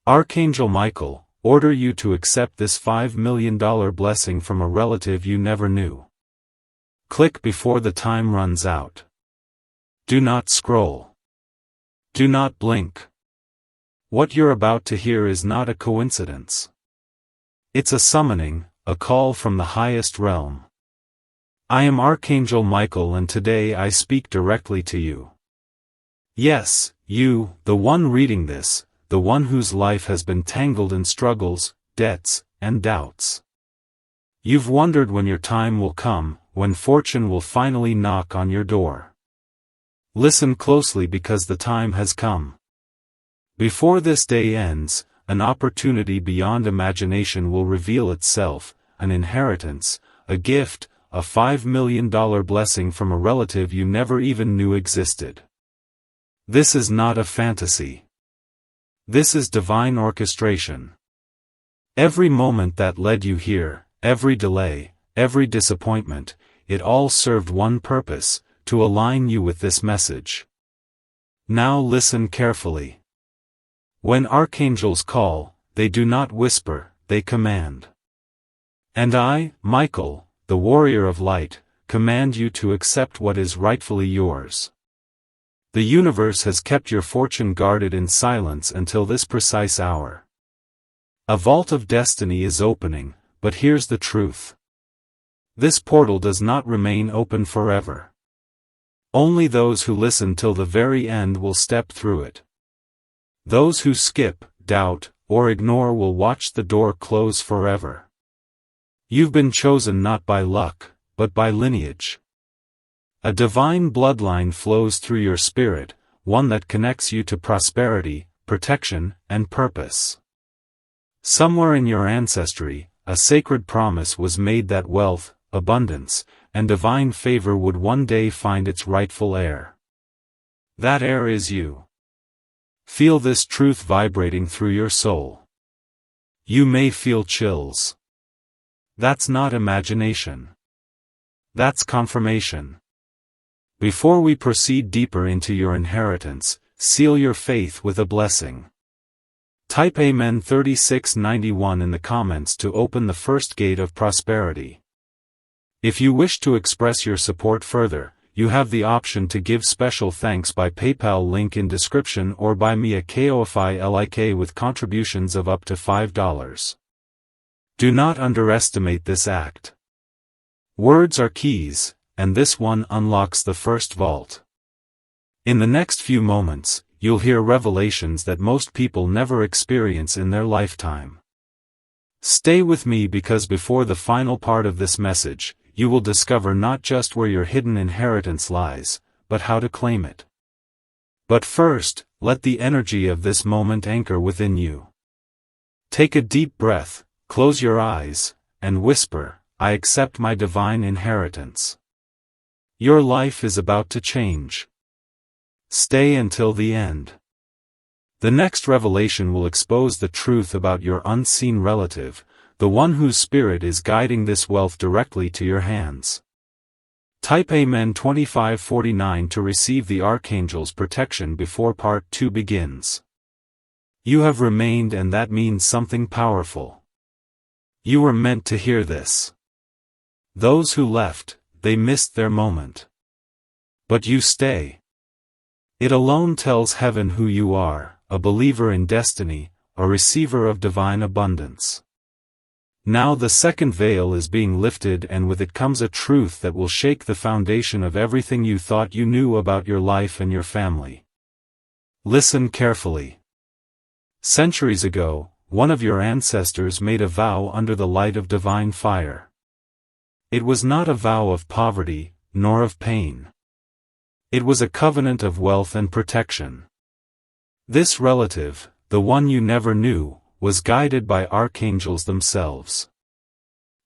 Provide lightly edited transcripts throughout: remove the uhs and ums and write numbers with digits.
Archangel Michael, order you to accept this $5 million blessing from a relative you never knew. Click before the time runs out. Do not scroll. Do not blink. What you're about to hear is not a coincidence. It's a summoning, a call from the highest realm. I am Archangel Michael, and today I speak directly to you. Yes, you, the one reading this, the one whose life has been tangled in struggles, debts, and doubts. You've wondered when your time will come, when fortune will finally knock on your door. Listen closely, because the time has come. Before this day ends, an opportunity beyond imagination will reveal itself, an inheritance, a gift, a $5 million blessing from a relative you never even knew existed. This is not a fantasy. This is divine orchestration. Every moment that led you here, every delay, every disappointment, it all served one purpose: to align you with this message. Now listen carefully. When archangels call, they do not whisper, they command. And I, Michael, the warrior of light, command you to accept what is rightfully yours. The universe has kept your fortune guarded in silence until this precise hour. A vault of destiny is opening, but here's the truth. This portal does not remain open forever. Only those who listen till the very end will step through it. Those who skip, doubt, or ignore will watch the door close forever. You've been chosen not by luck, but by lineage. A divine bloodline flows through your spirit, one that connects you to prosperity, protection, and purpose. Somewhere in your ancestry, a sacred promise was made that wealth, abundance, and divine favor would one day find its rightful heir. That heir is you. Feel this truth vibrating through your soul. You may feel chills. That's not imagination. That's confirmation. Before we proceed deeper into your inheritance, seal your faith with a blessing. Type Amen 3691 in the comments to open the first gate of prosperity. If you wish to express your support further, you have the option to give special thanks by PayPal, link in description, or buy me a Ko-fi with contributions of up to $5. Do not underestimate this act. Words are keys, and this one unlocks the first vault. In the next few moments, you'll hear revelations that most people never experience in their lifetime. Stay with me, because before the final part of this message, you will discover not just where your hidden inheritance lies, but how to claim it. But first, let the energy of this moment anchor within you. Take a deep breath, close your eyes, and whisper, "I accept my divine inheritance." Your life is about to change. Stay until the end. The next revelation will expose the truth about your unseen relative, the one whose spirit is guiding this wealth directly to your hands. Type Amen 2549 to receive the Archangel's protection before part 2 begins. You have remained, and that means something powerful. You were meant to hear this. Those who left, they missed their moment. But you stay. It alone tells heaven who you are, a believer in destiny, a receiver of divine abundance. Now the second veil is being lifted, and with it comes a truth that will shake the foundation of everything you thought you knew about your life and your family. Listen carefully. Centuries ago, one of your ancestors made a vow under the light of divine fire. It was not a vow of poverty, nor of pain. It was a covenant of wealth and protection. This relative, the one you never knew, was guided by archangels themselves.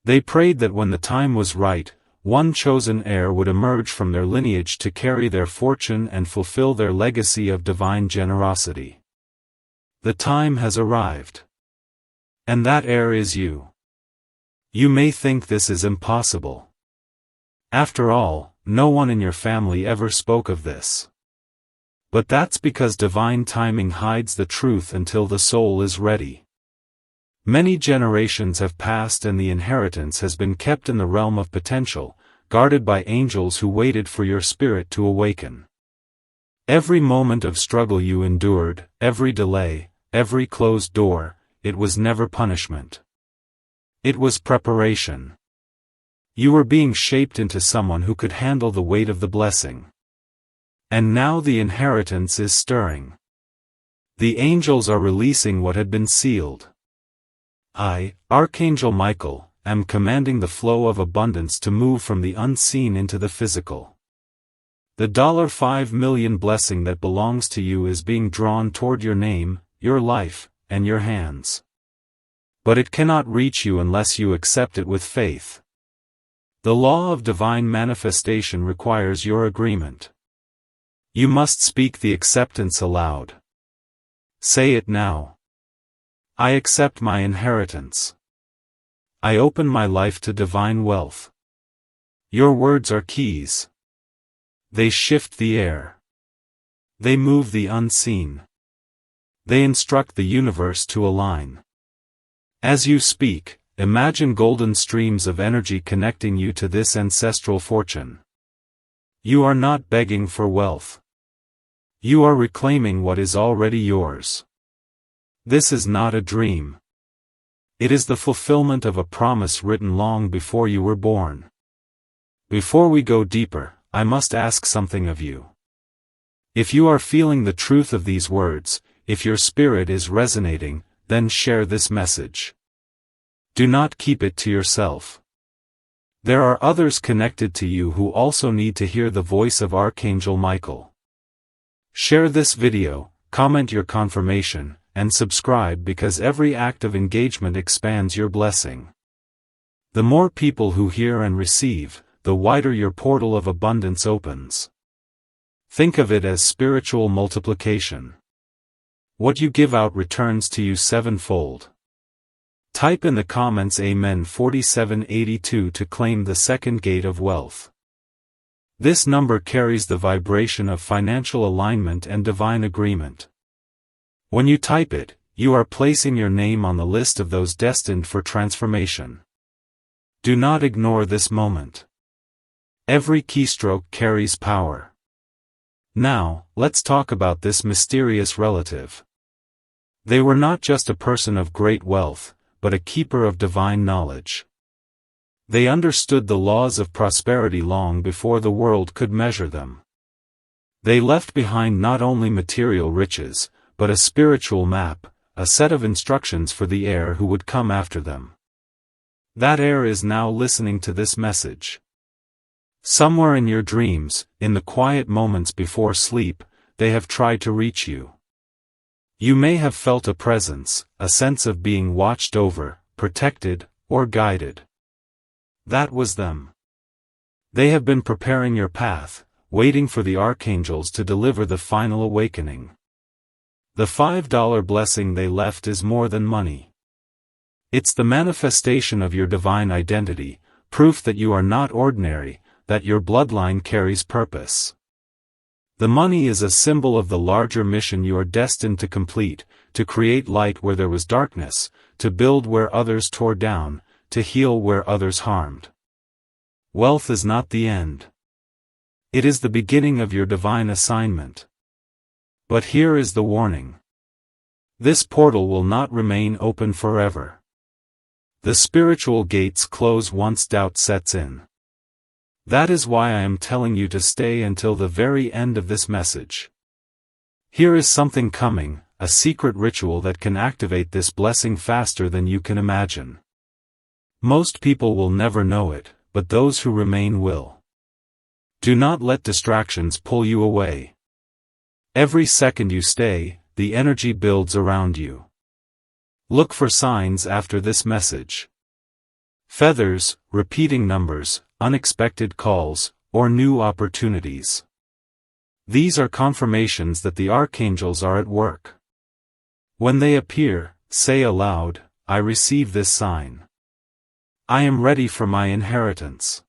They prayed that when the time was right, one chosen heir would emerge from their lineage to carry their fortune and fulfill their legacy of divine generosity. The time has arrived. And that heir is you. You may think this is impossible. After all, no one in your family ever spoke of this. But that's because divine timing hides the truth until the soul is ready. Many generations have passed and the inheritance has been kept in the realm of potential, guarded by angels who waited for your spirit to awaken. Every moment of struggle you endured, every delay, every closed door, it was never punishment. It was preparation. You were being shaped into someone who could handle the weight of the blessing. And now the inheritance is stirring. The angels are releasing what had been sealed. I, Archangel Michael, am commanding the flow of abundance to move from the unseen into the physical. The $5 million blessing that belongs to you is being drawn toward your name, your life, and your hands. But it cannot reach you unless you accept it with faith. The law of divine manifestation requires your agreement. You must speak the acceptance aloud. Say it now. I accept my inheritance. I open my life to divine wealth. Your words are keys. They shift the air. They move the unseen. They instruct the universe to align. As you speak, imagine golden streams of energy connecting you to this ancestral fortune. You are not begging for wealth. You are reclaiming what is already yours. This is not a dream. It is the fulfillment of a promise written long before you were born. Before we go deeper, I must ask something of you. If you are feeling the truth of these words, if your spirit is resonating, then share this message. Do not keep it to yourself. There are others connected to you who also need to hear the voice of Archangel Michael. Share this video, comment your confirmation, and subscribe because every act of engagement expands your blessing. The more people who hear and receive, the wider your portal of abundance opens. Think of it as spiritual multiplication. What you give out returns to you sevenfold. Type in the comments Amen 4782 to claim the second gate of wealth. This number carries the vibration of financial alignment and divine agreement. When you type it, you are placing your name on the list of those destined for transformation. Do not ignore this moment. Every keystroke carries power. Now, let's talk about this mysterious relative. They were not just a person of great wealth, but a keeper of divine knowledge. They understood the laws of prosperity long before the world could measure them. They left behind not only material riches, but a spiritual map, a set of instructions for the heir who would come after them. That heir is now listening to this message. Somewhere in your dreams, in the quiet moments before sleep, they have tried to reach you. You may have felt a presence, a sense of being watched over, protected, or guided. That was them. They have been preparing your path, waiting for the archangels to deliver the final awakening. The $5 blessing they left is more than money. It's the manifestation of your divine identity, proof that you are not ordinary, that your bloodline carries purpose. The money is a symbol of the larger mission you are destined to complete, to create light where there was darkness, to build where others tore down, to heal where others harmed. Wealth is not the end. It is the beginning of your divine assignment. But here is the warning. This portal will not remain open forever. The spiritual gates close once doubt sets in. That is why I am telling you to stay until the very end of this message. Here is something coming, a secret ritual that can activate this blessing faster than you can imagine. Most people will never know it, but those who remain will. Do not let distractions pull you away. Every second you stay, the energy builds around you. Look for signs after this message. Feathers, repeating numbers, unexpected calls, or new opportunities. These are confirmations that the archangels are at work. When they appear, say aloud, I receive this sign. I am ready for my inheritance.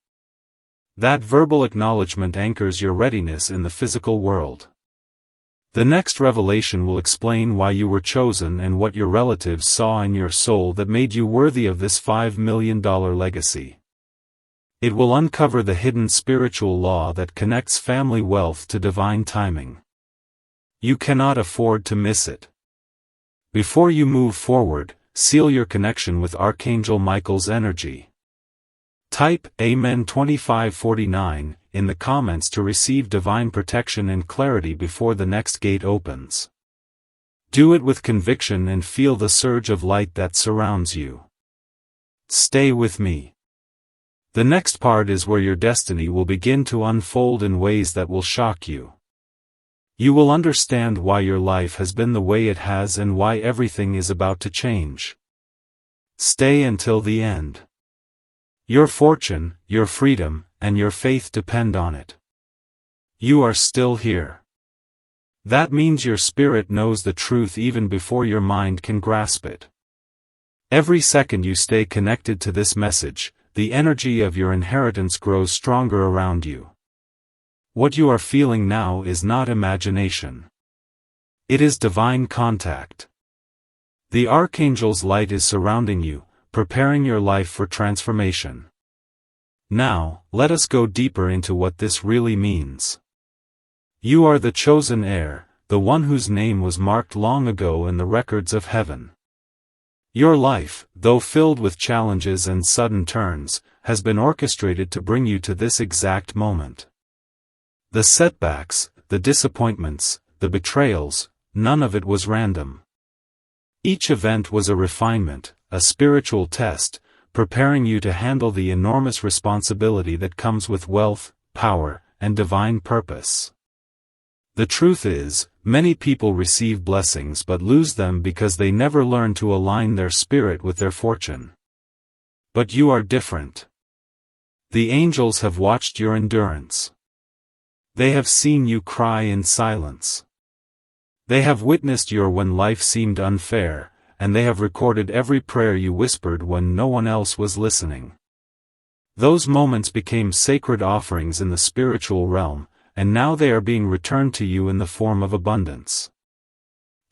That verbal acknowledgement anchors your readiness in the physical world. The next revelation will explain why you were chosen and what your relatives saw in your soul that made you worthy of this $5 million legacy. It will uncover the hidden spiritual law that connects family wealth to divine timing. You cannot afford to miss it. Before you move forward, seal your connection with Archangel Michael's energy. Type Amen 2549 in the comments to receive divine protection and clarity before the next gate opens. Do it with conviction and feel the surge of light that surrounds you. Stay with me. The next part is where your destiny will begin to unfold in ways that will shock you. You will understand why your life has been the way it has and why everything is about to change. Stay until the end. Your fortune, your freedom, and your faith depend on it. You are still here. That means your spirit knows the truth even before your mind can grasp it. Every second you stay connected to this message, the energy of your inheritance grows stronger around you. What you are feeling now is not imagination. It is divine contact. The Archangel's light is surrounding you, preparing your life for transformation. Now, let us go deeper into what this really means. You are the chosen heir, the one whose name was marked long ago in the records of heaven. Your life, though filled with challenges and sudden turns, has been orchestrated to bring you to this exact moment. The setbacks, the disappointments, the betrayals, none of it was random. Each event was a refinement, a spiritual test, preparing you to handle the enormous responsibility that comes with wealth, power, and divine purpose. The truth is, many people receive blessings but lose them because they never learn to align their spirit with their fortune. But you are different. The angels have watched your endurance. They have seen you cry in silence. They have witnessed your when life seemed unfair, and they have recorded every prayer you whispered when no one else was listening. Those moments became sacred offerings in the spiritual realm, and now they are being returned to you in the form of abundance.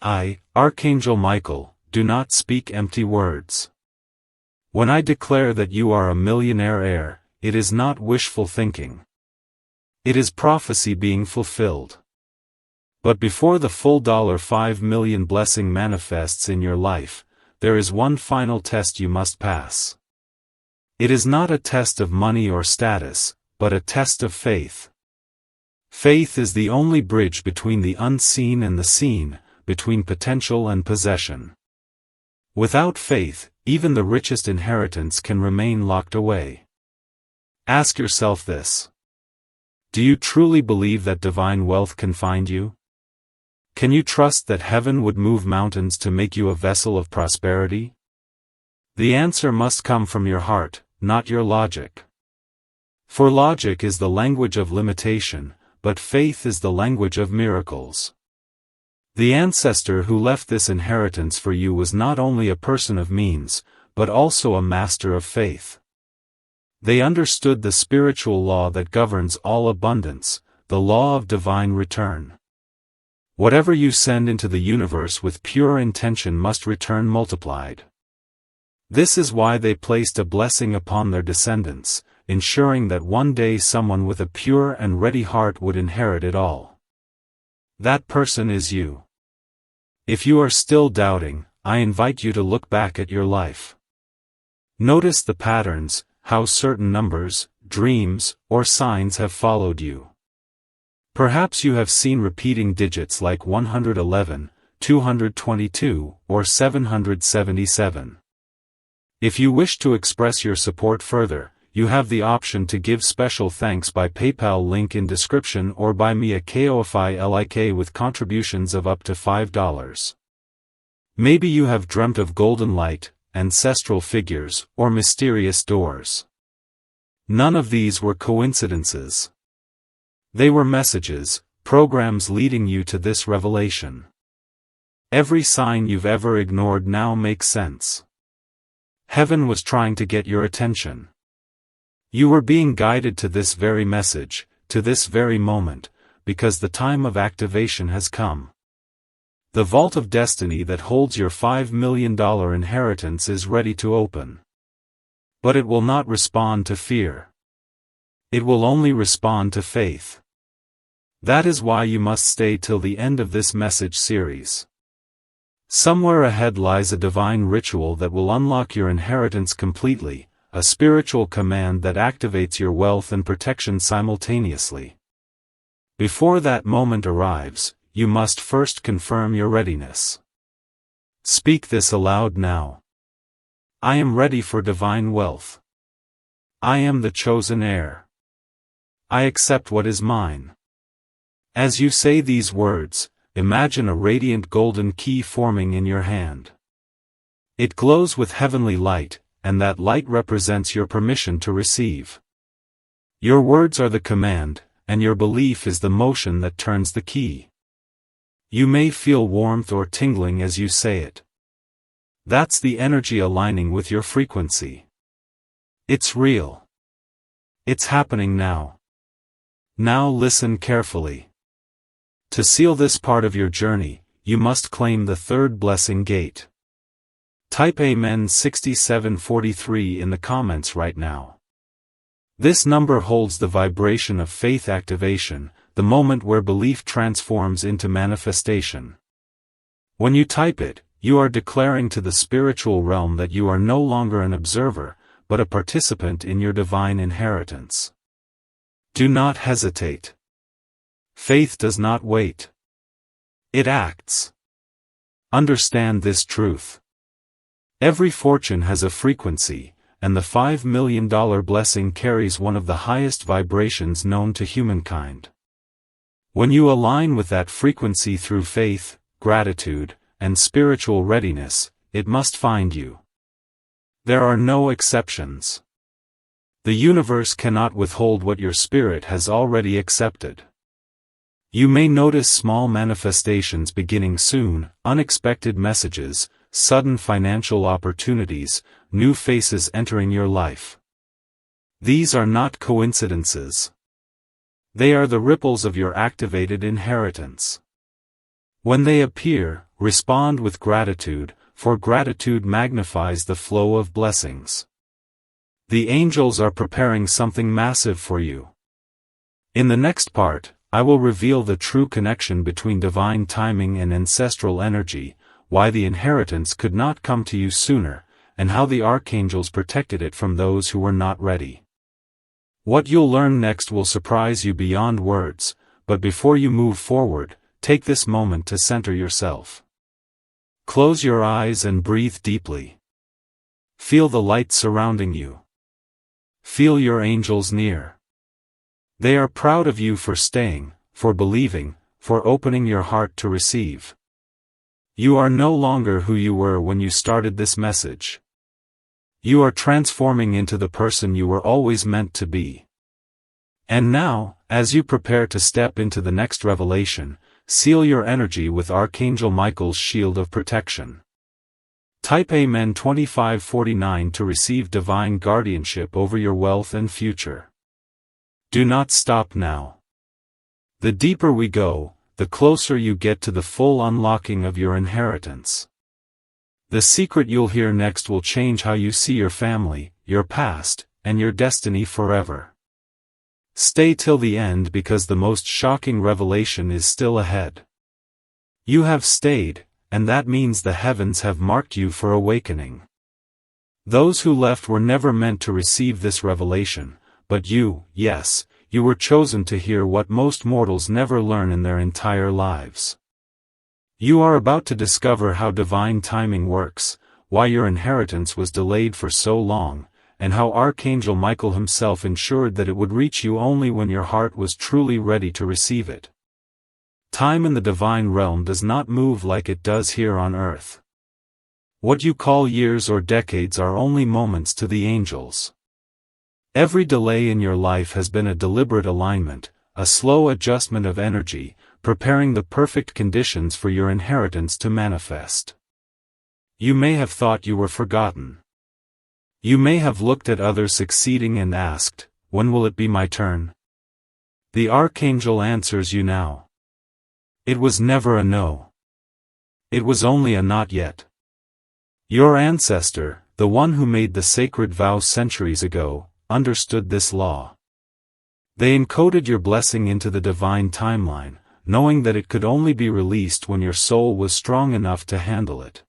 I, Archangel Michael, do not speak empty words. When I declare that you are a millionaire heir, it is not wishful thinking. It is prophecy being fulfilled. But before the full $5 million blessing manifests in your life, there is one final test you must pass. It is not a test of money or status, but a test of faith. Faith is the only bridge between the unseen and the seen, between potential and possession. Without faith, even the richest inheritance can remain locked away. Ask yourself this. Do you truly believe that divine wealth can find you? Can you trust that heaven would move mountains to make you a vessel of prosperity? The answer must come from your heart, not your logic. For logic is the language of limitation, but faith is the language of miracles. The ancestor who left this inheritance for you was not only a person of means, but also a master of faith. They understood the spiritual law that governs all abundance, the law of divine return. Whatever you send into the universe with pure intention must return multiplied. This is why they placed a blessing upon their descendants, ensuring that one day someone with a pure and ready heart would inherit it all. That person is you. If you are still doubting, I invite you to look back at your life. Notice the patterns, how certain numbers, dreams, or signs have followed you. Perhaps you have seen repeating digits like 111, 222, or 777. If you wish to express your support further, you have the option to give special thanks by PayPal link in description or buy me a Ko-fi like with contributions of up to $5. Maybe you have dreamt of golden light, ancestral figures, or mysterious doors. None of these were coincidences. They were messages, programs leading you to this revelation. Every sign you've ever ignored now makes sense. Heaven was trying to get your attention. You were being guided to this very message, to this very moment, because the time of activation has come. The vault of destiny that holds your $5 million inheritance is ready to open. But it will not respond to fear. It will only respond to faith. That is why you must stay till the end of this message series. Somewhere ahead lies a divine ritual that will unlock your inheritance completely, a spiritual command that activates your wealth and protection simultaneously. Before that moment arrives, you must first confirm your readiness. Speak this aloud now. I am ready for divine wealth. I am the chosen heir. I accept what is mine. As you say these words, imagine a radiant golden key forming in your hand. It glows with heavenly light, and that light represents your permission to receive. Your words are the command, and your belief is the motion that turns the key. You may feel warmth or tingling as you say it. That's the energy aligning with your frequency. It's real. It's happening now. Now listen carefully. To seal this part of your journey, you must claim the third blessing gate. Type Amen 6743 in the comments right now. This number holds the vibration of faith activation, the moment where belief transforms into manifestation. When you type it, you are declaring to the spiritual realm that you are no longer an observer, but a participant in your divine inheritance. Do not hesitate. Faith does not wait. It acts. Understand this truth. Every fortune has a frequency, and the $5 million blessing carries one of the highest vibrations known to humankind. When you align with that frequency through faith, gratitude, and spiritual readiness, it must find you. There are no exceptions. The universe cannot withhold what your spirit has already accepted. You may notice small manifestations beginning soon, unexpected messages, sudden financial opportunities, new faces entering your life. These are not coincidences. They are the ripples of your activated inheritance. When they appear, respond with gratitude, for gratitude magnifies the flow of blessings. The angels are preparing something massive for you. In the next part, I will reveal the true connection between divine timing and ancestral energy, why the inheritance could not come to you sooner, and how the archangels protected it from those who were not ready. What you'll learn next will surprise you beyond words, but before you move forward, take this moment to center yourself. Close your eyes and breathe deeply. Feel the light surrounding you. Feel your angels near. They are proud of you for staying, for believing, for opening your heart to receive. You are no longer who you were when you started this message. You are transforming into the person you were always meant to be. And now, as you prepare to step into the next revelation, seal your energy with Archangel Michael's shield of protection. Type Amen 2549 to receive divine guardianship over your wealth and future. Do not stop now. The deeper we go, the closer you get to the full unlocking of your inheritance. The secret you'll hear next will change how you see your family, your past, and your destiny forever. Stay till the end because the most shocking revelation is still ahead. You have stayed, and that means the heavens have marked you for awakening. Those who left were never meant to receive this revelation, but you, yes, you were chosen to hear what most mortals never learn in their entire lives. You are about to discover how divine timing works, why your inheritance was delayed for so long, and how Archangel Michael himself ensured that it would reach you only when your heart was truly ready to receive it. Time in the divine realm does not move like it does here on earth. What you call years or decades are only moments to the angels. Every delay in your life has been a deliberate alignment, a slow adjustment of energy, preparing the perfect conditions for your inheritance to manifest. You may have thought you were forgotten. You may have looked at others succeeding and asked, when will it be my turn? The Archangel answers you now. It was never a no. It was only a not yet. Your ancestor, the one who made the sacred vow centuries ago, understood this law. They encoded your blessing into the divine timeline, knowing that it could only be released when your soul was strong enough to handle it.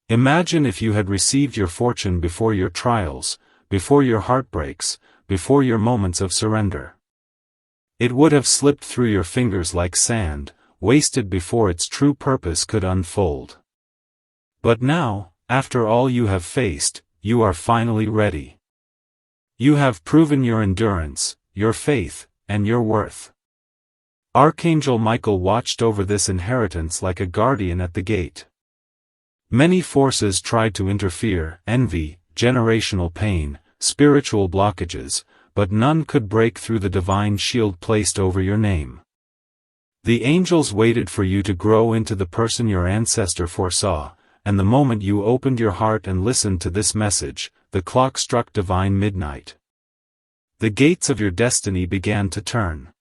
Imagine if you had received your fortune before your trials, before your heartbreaks, before your moments of surrender. It would have slipped through your fingers like sand, wasted before its true purpose could unfold. But now, after all you have faced, you are finally ready. You have proven your endurance, your faith, and your worth. Archangel Michael watched over this inheritance like a guardian at the gate. Many forces tried to interfere: envy, generational pain, spiritual blockages, but none could break through the divine shield placed over your name. The angels waited for you to grow into the person your ancestor foresaw, and the moment you opened your heart and listened to this message, the clock struck divine midnight. The gates of your destiny began to turn.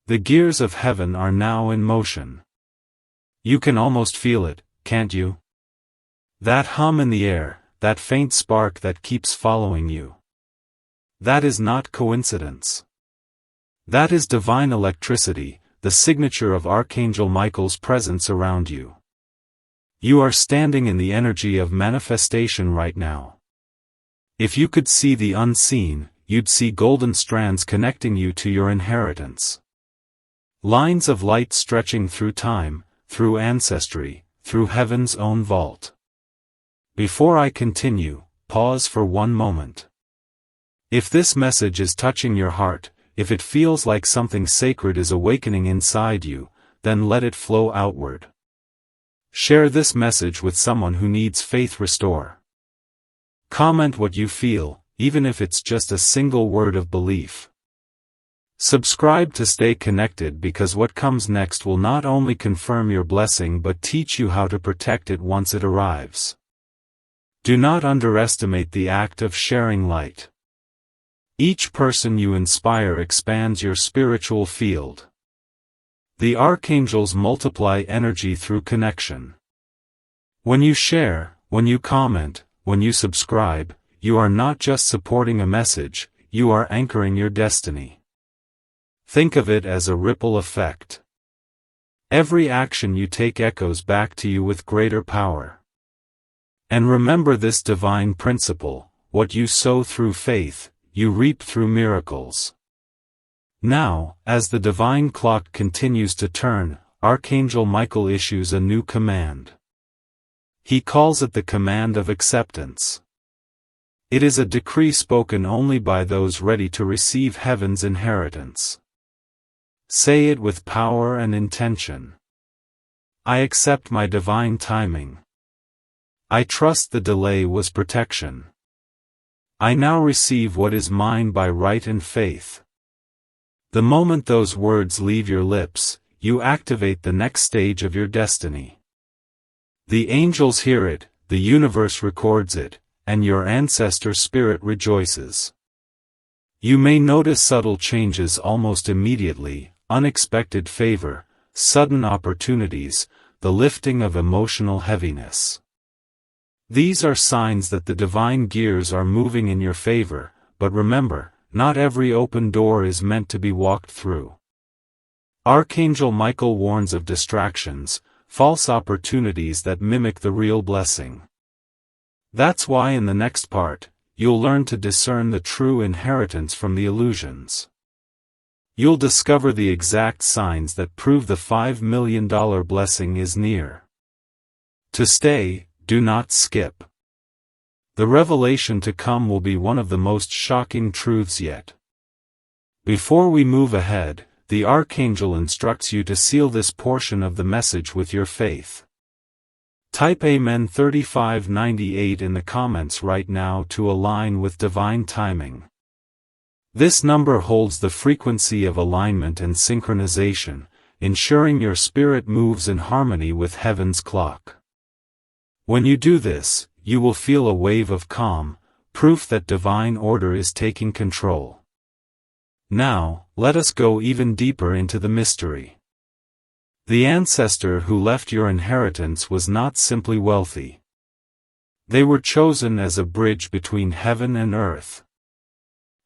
The gears of heaven are now in motion. You can almost feel it, can't you? That hum in the air, that faint spark that keeps following you. That is not coincidence. That is divine electricity, the signature of Archangel Michael's presence around you. You are standing in the energy of manifestation right now. If you could see the unseen, you'd see golden strands connecting you to your inheritance. Lines of light stretching through time, through ancestry, through heaven's own vault. Before I continue, pause for one moment. If this message is touching your heart, if it feels like something sacred is awakening inside you, then let it flow outward. Share this message with someone who needs faith restore. Comment what you feel, even if it's just a single word of belief. Subscribe to stay connected, because what comes next will not only confirm your blessing but teach you how to protect it once it arrives. Do not underestimate the act of sharing light. Each person you inspire expands your spiritual field. The archangels multiply energy through connection. When you share, when you comment, when you subscribe, you are not just supporting a message, you are anchoring your destiny. Think of it as a ripple effect. Every action you take echoes back to you with greater power. And remember this divine principle: what you sow through faith, you reap through miracles. Now, as the divine clock continues to turn, Archangel Michael issues a new command. He calls it the command of acceptance. It is a decree spoken only by those ready to receive heaven's inheritance. Say it with power and intention. I accept my divine timing. I trust the delay was protection. I now receive what is mine by right and faith. The moment those words leave your lips, you activate the next stage of your destiny. The angels hear it, the universe records it, and your ancestor spirit rejoices. You may notice subtle changes almost immediately: unexpected favor, sudden opportunities, the lifting of emotional heaviness. These are signs that the divine gears are moving in your favor, but remember, not every open door is meant to be walked through. Archangel Michael warns of distractions, false opportunities that mimic the real blessing. That's why in the next part, you'll learn to discern the true inheritance from the illusions. You'll discover the exact signs that prove the $5 million blessing is near. To stay, do not skip. The revelation to come will be one of the most shocking truths yet. Before we move ahead, the Archangel instructs you to seal this portion of the message with your faith. Type Amen 3598 in the comments right now to align with divine timing. This number holds the frequency of alignment and synchronization, ensuring your spirit moves in harmony with heaven's clock. When you do this, you will feel a wave of calm, proof that divine order is taking control. Now, let us go even deeper into the mystery. The ancestor who left your inheritance was not simply wealthy. They were chosen as a bridge between heaven and earth.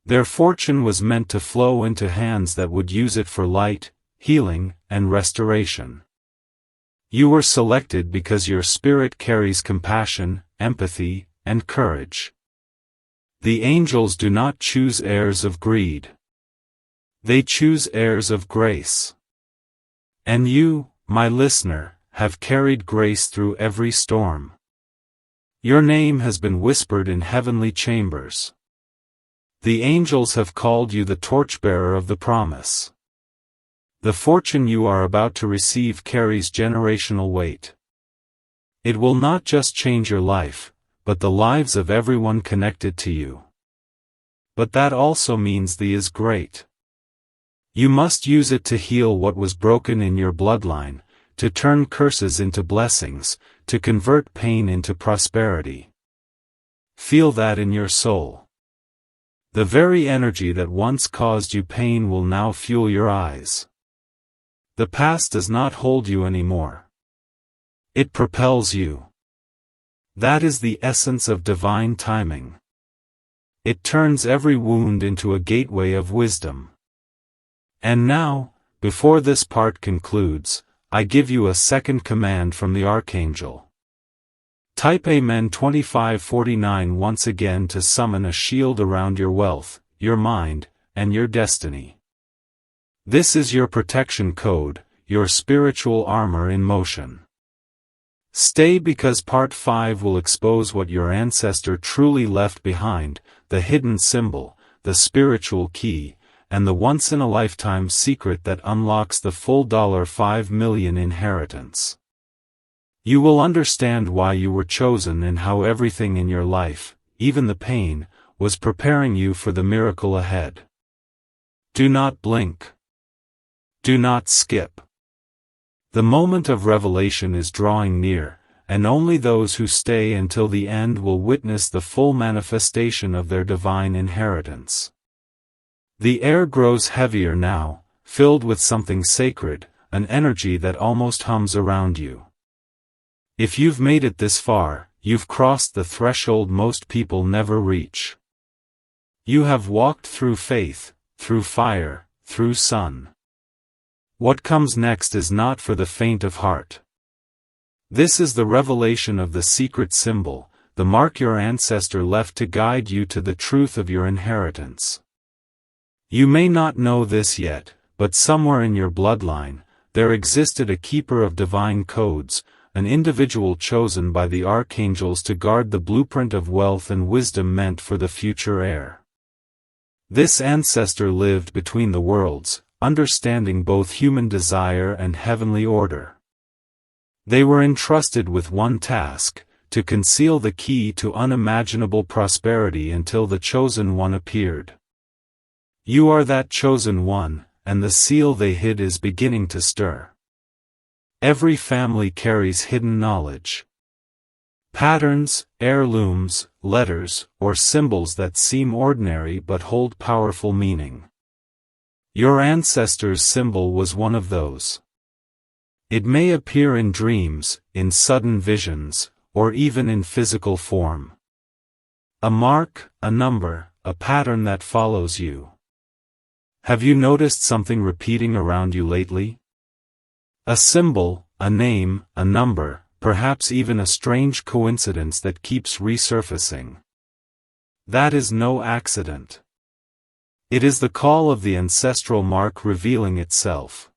Their fortune was meant to flow into hands that would use it for light, healing, and restoration. You were selected because your spirit carries compassion, empathy, and courage. The angels do not choose heirs of greed. They choose heirs of grace. And you, my listener, have carried grace through every storm. Your name has been whispered in heavenly chambers. The angels have called you the torchbearer of the promise. The fortune you are about to receive carries generational weight. It will not just change your life, but the lives of everyone connected to you. But that also means the is great. You must use it to heal what was broken in your bloodline, to turn curses into blessings, to convert pain into prosperity. Feel that in your soul. The very energy that once caused you pain will now fuel your eyes. The past does not hold you anymore. It propels you. That is the essence of divine timing. It turns every wound into a gateway of wisdom. And now, before this part concludes, I give you a second command from the Archangel. Type Amen 2549 once again to summon a shield around your wealth, your mind, and your destiny. This is your protection code, your spiritual armor in motion. Stay because part 5 will expose what your ancestor truly left behind, the hidden symbol, the spiritual key, and the once-in-a-lifetime secret that unlocks the full $5 million inheritance. You will understand why you were chosen and how everything in your life, even the pain, was preparing you for the miracle ahead. Do not blink. Do not skip. The moment of revelation is drawing near, and only those who stay until the end will witness the full manifestation of their divine inheritance. The air grows heavier now, filled with something sacred, an energy that almost hums around you. If you've made it this far, you've crossed the threshold most people never reach. You have walked through faith, through fire, through sun. What comes next is not for the faint of heart. This is the revelation of the secret symbol, the mark your ancestor left to guide you to the truth of your inheritance. You may not know this yet, but somewhere in your bloodline, there existed a keeper of divine codes, an individual chosen by the archangels to guard the blueprint of wealth and wisdom meant for the future heir. This ancestor lived between the worlds, understanding both human desire and heavenly order. They were entrusted with one task, to conceal the key to unimaginable prosperity until the chosen one appeared. You are that chosen one, and the seal they hid is beginning to stir. Every family carries hidden knowledge. Patterns, heirlooms, letters, or symbols that seem ordinary but hold powerful meaning. Your ancestor's symbol was one of those. It may appear in dreams, in sudden visions, or even in physical form. A mark, a number, a pattern that follows you. Have you noticed something repeating around you lately? A symbol, a name, a number, perhaps even a strange coincidence that keeps resurfacing. That is no accident. It is the call of the ancestral mark revealing itself.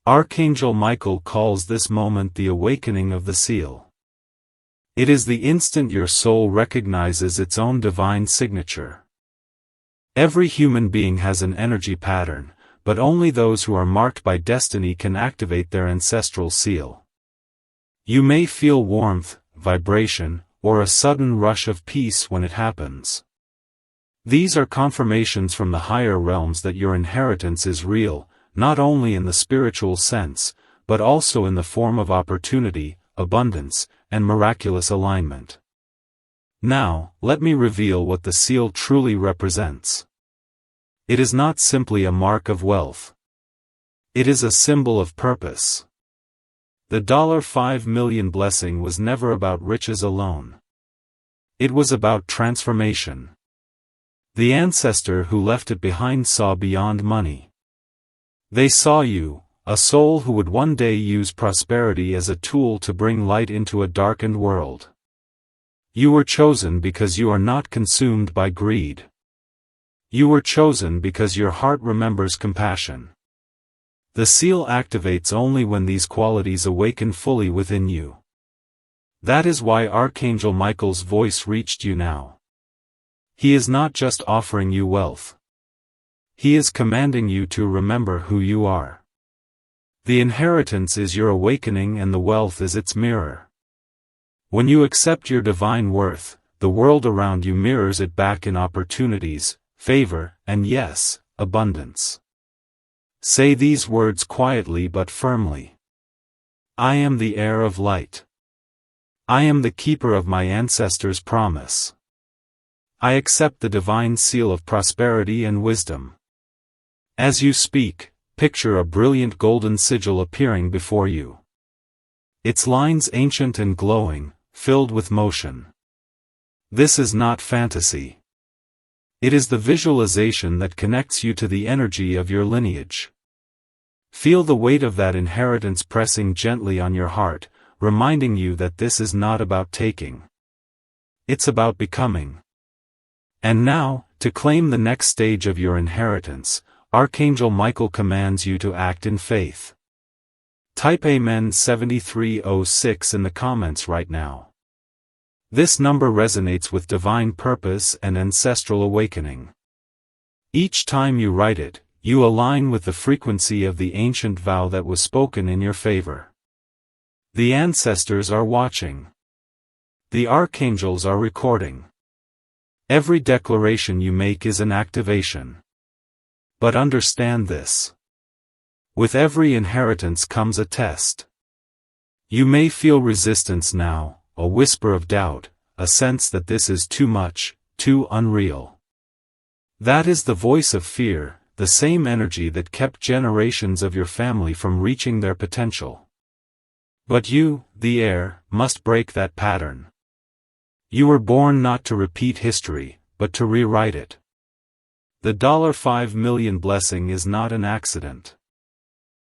Archangel Michael calls this moment the awakening of the seal. It is the instant your soul recognizes its own divine signature. Every human being has an energy pattern, but only those who are marked by destiny can activate their ancestral seal. You may feel warmth, vibration, or a sudden rush of peace when it happens. These are confirmations from the higher realms that your inheritance is real, not only in the spiritual sense, but also in the form of opportunity, abundance, and miraculous alignment. Now, let me reveal what the seal truly represents. It is not simply a mark of wealth. It is a symbol of purpose. The $5 million blessing was never about riches alone. It was about transformation. The ancestor who left it behind saw beyond money. They saw you, a soul who would one day use prosperity as a tool to bring light into a darkened world. You were chosen because you are not consumed by greed. You were chosen because your heart remembers compassion. The seal activates only when these qualities awaken fully within you. That is why Archangel Michael's voice reached you now. He is not just offering you wealth. He is commanding you to remember who you are. The inheritance is your awakening and the wealth is its mirror. When you accept your divine worth, the world around you mirrors it back in opportunities, favor, and yes, abundance. Say these words quietly but firmly. I am the heir of light. I am the keeper of my ancestors' promise. I accept the divine seal of prosperity and wisdom. As you speak, picture a brilliant golden sigil appearing before you. Its lines ancient and glowing, filled with motion. This is not fantasy. It is the visualization that connects you to the energy of your lineage. Feel the weight of that inheritance pressing gently on your heart, reminding you that this is not about taking. It's about becoming. And now, to claim the next stage of your inheritance, Archangel Michael commands you to act in faith. Type Amen 7306 in the comments right now. This number resonates with divine purpose and ancestral awakening. Each time you write it, you align with the frequency of the ancient vow that was spoken in your favor. The ancestors are watching. The archangels are recording. Every declaration you make is an activation. But understand this. With every inheritance comes a test. You may feel resistance now, a whisper of doubt, a sense that this is too much, too unreal. That is the voice of fear, the same energy that kept generations of your family from reaching their potential. But you, the heir, must break that pattern. You were born not to repeat history, but to rewrite it. The $5 million blessing is not an accident.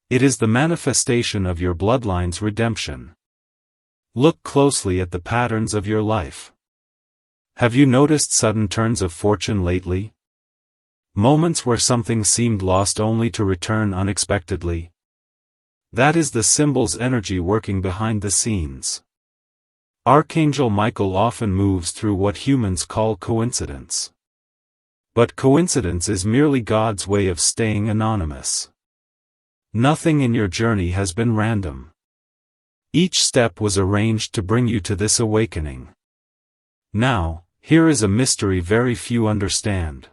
It is the manifestation of your bloodline's redemption. Look closely at the patterns of your life. Have you noticed sudden turns of fortune lately? Moments where something seemed lost only to return unexpectedly? That is the symbol's energy working behind the scenes. Archangel Michael often moves through what humans call coincidence. But coincidence is merely God's way of staying anonymous. Nothing in your journey has been random. Each step was arranged to bring you to this awakening. Now, here is a mystery very few understand.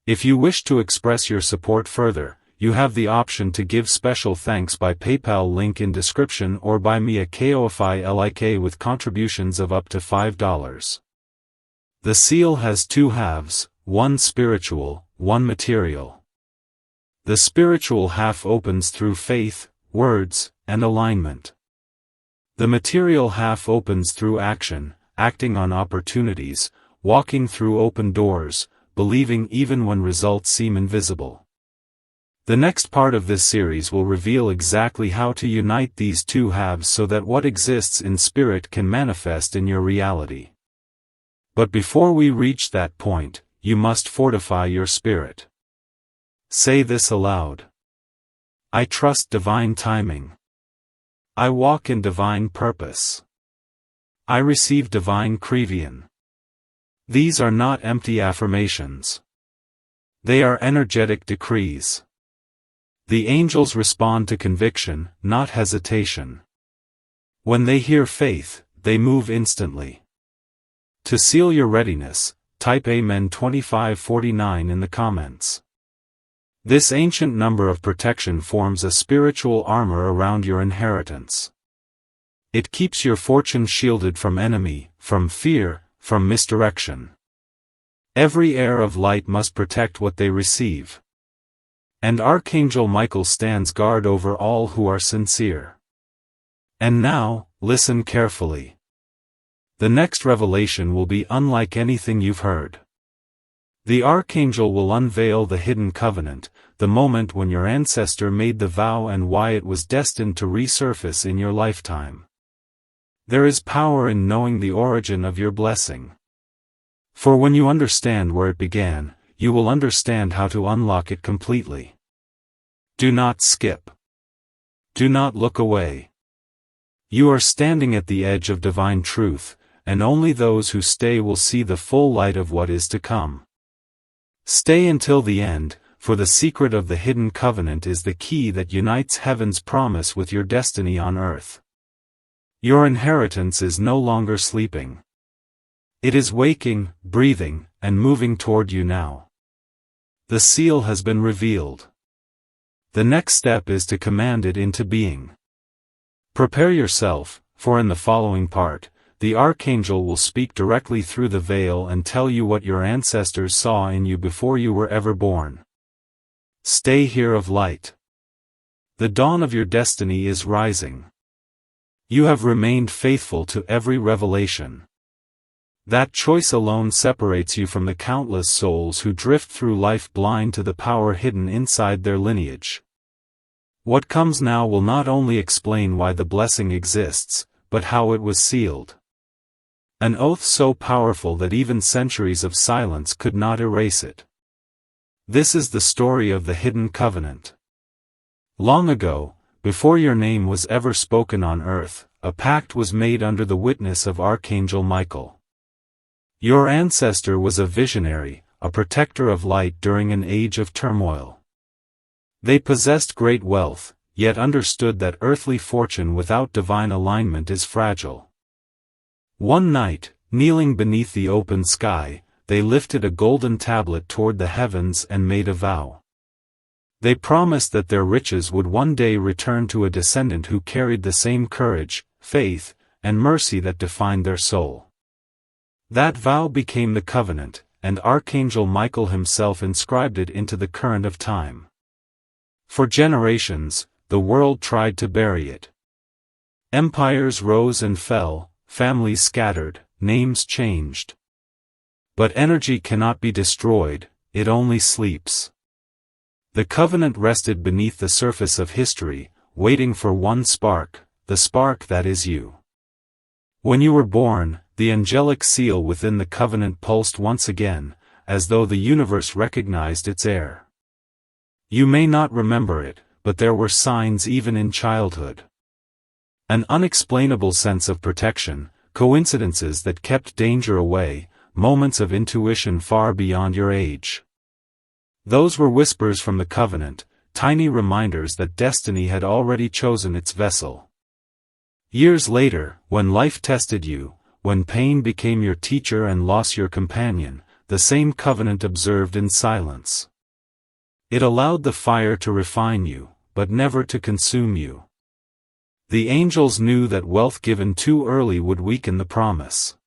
If you wish to express your support further, you have the option to give special thanks by PayPal link in description or buy me a KOFI with contributions of up to $5. The seal has two halves, one spiritual, one material. The spiritual half opens through faith, words, and alignment. The material half opens through action, acting on opportunities, walking through open doors, believing even when results seem invisible. The next part of this series will reveal exactly how to unite these two halves so that what exists in spirit can manifest in your reality. But before we reach that point, you must fortify your spirit. Say this aloud. I trust divine timing. I walk in divine purpose. I receive divine crevion. These are not empty affirmations. They are energetic decrees. The angels respond to conviction, not hesitation. When they hear faith, they move instantly. To seal your readiness, type Amen 2549 in the comments. This ancient number of protection forms a spiritual armor around your inheritance. It keeps your fortune shielded from enemy, from fear, from misdirection. Every heir of light must protect what they receive. And Archangel Michael stands guard over all who are sincere. And now, listen carefully. The next revelation will be unlike anything you've heard. The Archangel will unveil the hidden covenant, the moment when your ancestor made the vow and why it was destined to resurface in your lifetime. There is power in knowing the origin of your blessing. For when you understand where it began, you will understand how to unlock it completely. Do not skip. Do not look away. You are standing at the edge of divine truth, and only those who stay will see the full light of what is to come. Stay until the end, for the secret of the hidden covenant is the key that unites heaven's promise with your destiny on earth. Your inheritance is no longer sleeping. It is waking, breathing, and moving toward you now. The seal has been revealed. The next step is to command it into being. Prepare yourself, for in the following part, the Archangel will speak directly through the veil and tell you what your ancestors saw in you before you were ever born. Stay here of light. The dawn of your destiny is rising. You have remained faithful to every revelation. That choice alone separates you from the countless souls who drift through life blind to the power hidden inside their lineage. What comes now will not only explain why the blessing exists, but how it was sealed. An oath so powerful that even centuries of silence could not erase it. This is the story of the hidden covenant. Long ago, before your name was ever spoken on earth, a pact was made under the witness of Archangel Michael. Your ancestor was a visionary, a protector of light during an age of turmoil. They possessed great wealth, yet understood that earthly fortune without divine alignment is fragile. One night, kneeling beneath the open sky, they lifted a golden tablet toward the heavens and made a vow. They promised that their riches would one day return to a descendant who carried the same courage, faith, and mercy that defined their soul. That vow became the covenant, and Archangel Michael himself inscribed it into the current of time. For generations, the world tried to bury it. Empires rose and fell, families scattered, names changed. But energy cannot be destroyed, it only sleeps. The covenant rested beneath the surface of history, waiting for one spark, the spark that is you. When you were born, the angelic seal within the covenant pulsed once again, as though the universe recognized its heir. You may not remember it, but there were signs even in childhood. An unexplainable sense of protection, coincidences that kept danger away, moments of intuition far beyond your age. Those were whispers from the covenant, tiny reminders that destiny had already chosen its vessel. Years later, when life tested you, when pain became your teacher and loss your companion, the same covenant observed in silence. It allowed the fire to refine you, but never to consume you. The angels knew that wealth given too early would weaken the promise.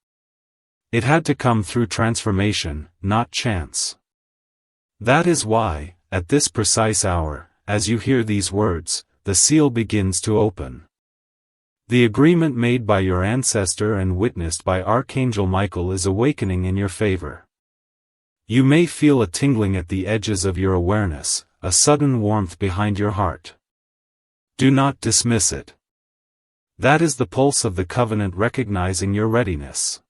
It had to come through transformation, not chance. That is why, at this precise hour, as you hear these words, the seal begins to open. The agreement made by your ancestor and witnessed by Archangel Michael is awakening in your favor. You may feel a tingling at the edges of your awareness, a sudden warmth behind your heart. Do not dismiss it. That is the pulse of the covenant recognizing your readiness.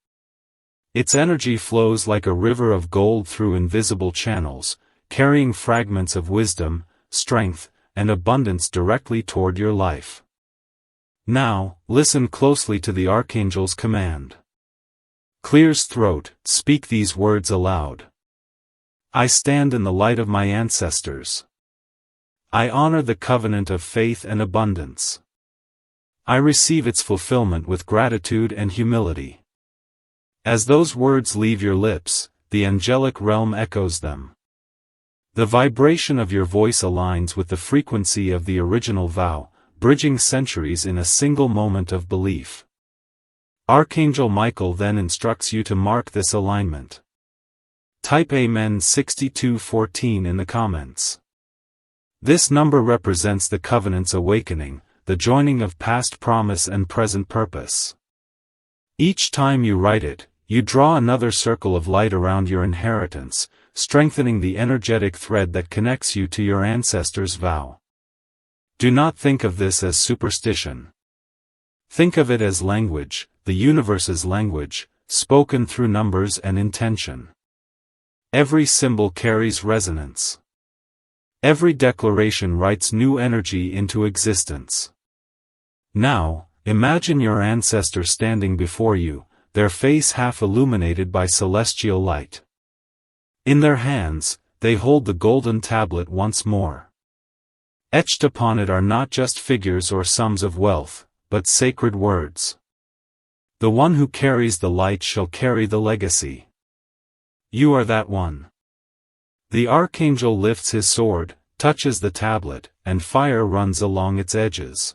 Its energy flows like a river of gold through invisible channels, carrying fragments of wisdom, strength, and abundance directly toward your life. Now, listen closely to the Archangel's command. Clear's throat, speak these words aloud. I stand in the light of my ancestors. I honor the covenant of faith and abundance. I receive its fulfillment with gratitude and humility. As those words leave your lips, the angelic realm echoes them. The vibration of your voice aligns with the frequency of the original vow, bridging centuries in a single moment of belief. Archangel Michael then instructs you to mark this alignment. Type Amen 6214 in the comments. This number represents the covenant's awakening, the joining of past promise and present purpose. Each time you write it, you draw another circle of light around your inheritance, strengthening the energetic thread that connects you to your ancestors' vow. Do not think of this as superstition. Think of it as language, the universe's language, spoken through numbers and intention. Every symbol carries resonance. Every declaration writes new energy into existence. Now, imagine your ancestor standing before you, their face half illuminated by celestial light. In their hands, they hold the golden tablet once more. Etched upon it are not just figures or sums of wealth, but sacred words. The one who carries the light shall carry the legacy. You are that one. The archangel lifts his sword, touches the tablet, and fire runs along its edges.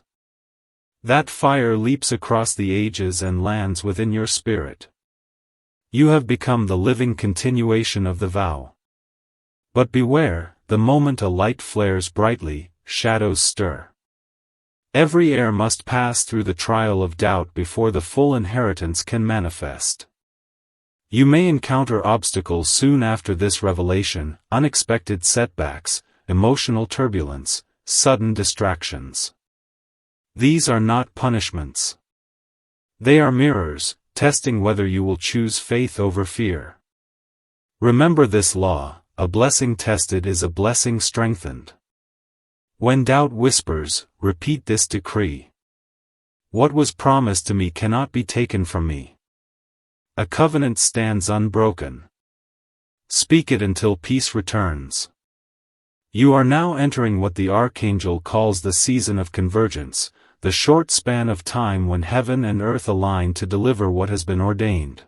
That fire leaps across the ages and lands within your spirit. You have become the living continuation of the vow. But beware, the moment a light flares brightly, shadows stir. Every heir must pass through the trial of doubt before the full inheritance can manifest. You may encounter obstacles soon after this revelation, unexpected setbacks, emotional turbulence, sudden distractions. These are not punishments. They are mirrors, testing whether you will choose faith over fear. Remember this law: a blessing tested is a blessing strengthened. When doubt whispers, repeat this decree. What was promised to me cannot be taken from me. A covenant stands unbroken. Speak it until peace returns. You are now entering what the Archangel calls the season of convergence, the short span of time when heaven and earth align to deliver what has been ordained.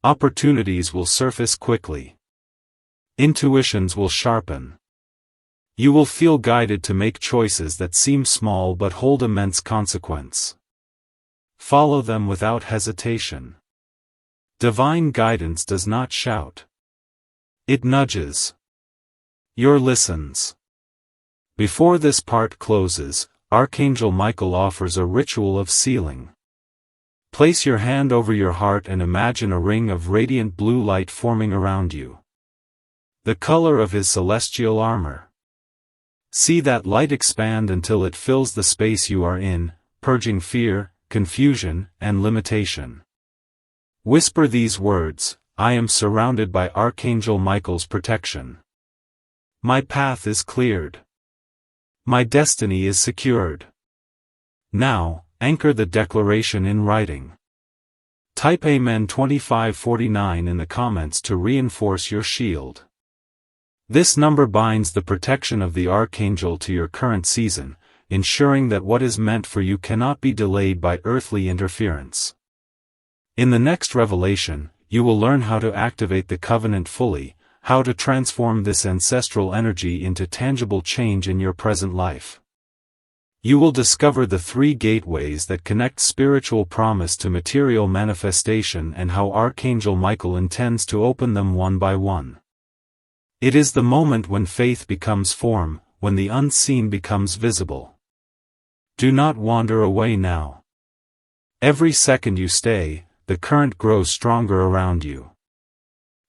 Opportunities will surface quickly. Intuitions will sharpen. You will feel guided to make choices that seem small but hold immense consequence. Follow them without hesitation. Divine guidance does not shout. It nudges. Your listens. Before this part closes, Archangel Michael offers a ritual of sealing. Place your hand over your heart and imagine a ring of radiant blue light forming around you. The color of his celestial armor. See that light expand until it fills the space you are in, purging fear, confusion, and limitation. Whisper these words: I am surrounded by Archangel Michael's protection. My path is cleared. My destiny is secured. Now, anchor the declaration in writing. Type Amen 2549 in the comments to reinforce your shield. This number binds the protection of the Archangel to your current season, ensuring that what is meant for you cannot be delayed by earthly interference. In the next revelation, you will learn how to activate the covenant fully, how to transform this ancestral energy into tangible change in your present life. You will discover the 3 gateways that connect spiritual promise to material manifestation and how Archangel Michael intends to open them one by one. It is the moment when faith becomes form, when the unseen becomes visible. Do not wander away now. Every second you stay, the current grows stronger around you.